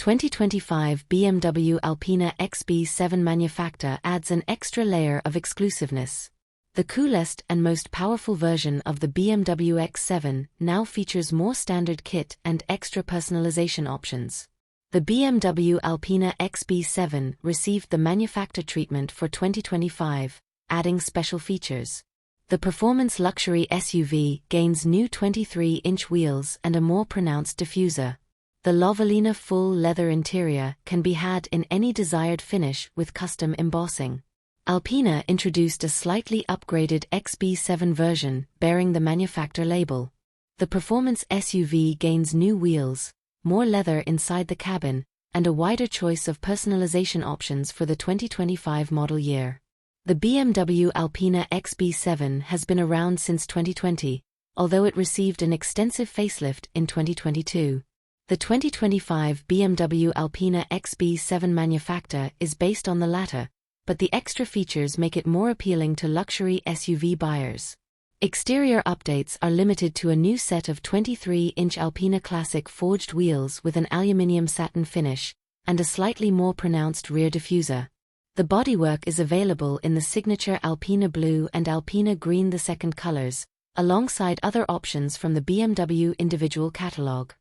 2025 BMW Alpina XB7 Manufaktur adds an extra layer of exclusiveness. The coolest and most powerful version of the BMW X7 now features more standard kit and extra personalization options. The BMW Alpina XB7 received the Manufaktur treatment for 2025, adding special features. The performance luxury SUV gains new 23-inch wheels and a more pronounced diffuser. The Lavalina full leather interior can be had in any desired finish with custom embossing. Alpina introduced a slightly upgraded XB7 version bearing the Manufaktur label. The performance SUV gains new wheels, more leather inside the cabin, and a wider choice of personalization options for the 2025 model year. The BMW Alpina XB7 has been around since 2020, although it received an extensive facelift in 2022. The 2025 BMW Alpina XB7 Manufaktur is based on the latter, but the extra features make it more appealing to luxury SUV buyers. Exterior updates are limited to a new set of 23-inch Alpina Classic forged wheels with an aluminium satin finish, and a slightly more pronounced rear diffuser. The bodywork is available in the signature Alpina Blue and Alpina Green II colors, alongside other options from the BMW individual catalogue.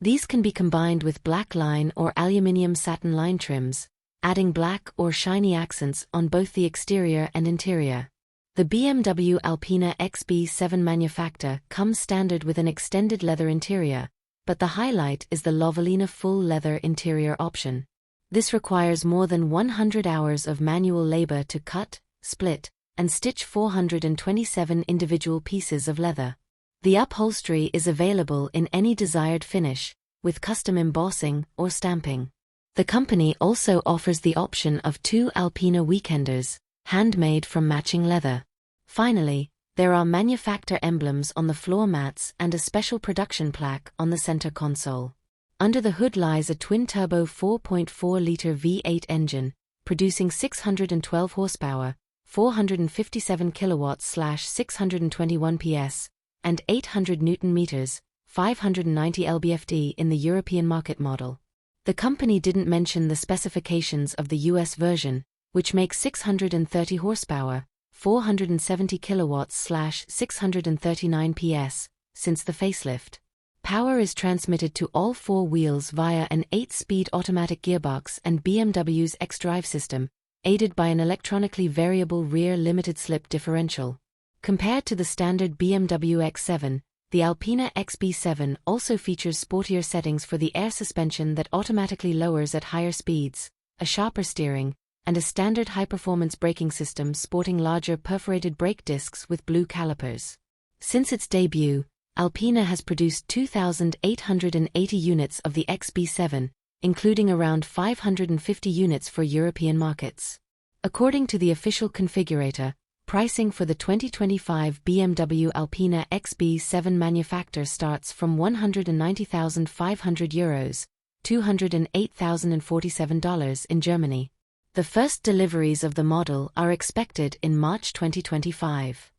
These can be combined with black line or aluminium satin line trims, adding black or shiny accents on both the exterior and interior. The BMW Alpina XB7 Manufaktur comes standard with an extended leather interior, but the highlight is the Lavalina full leather interior option. This requires more than 100 hours of manual labor to cut, split, and stitch 427 individual pieces of leather. The upholstery is available in any desired finish, with custom embossing or stamping. The company also offers the option of 2 Alpina Weekenders, handmade from matching leather. Finally, there are Manufaktur emblems on the floor mats and a special production plaque on the center console. Under the hood lies a twin-turbo 4.4-liter V8 engine, producing 612 horsepower, 457 kilowatts/621 PS, and 800 Newton-meters, 590 lb-ft in the European market model. The company didn't mention the specifications of the US version, which makes 630 horsepower, 470 kilowatts/639 PS, since the facelift. Power is transmitted to all 4 wheels via an 8-speed automatic gearbox and BMW's X-Drive system, aided by an electronically variable rear limited-slip differential. Compared to the standard BMW X7, the Alpina XB7 also features sportier settings for the air suspension that automatically lowers at higher speeds, a sharper steering, and a standard high-performance braking system sporting larger perforated brake discs with blue calipers. Since its debut, Alpina has produced 2,880 units of the XB7, including around 550 units for European markets. According to the official configurator, pricing for the 2025 BMW Alpina XB7 Manufaktur starts from €190,500, $208,047 in Germany. The first deliveries of the model are expected in March 2025.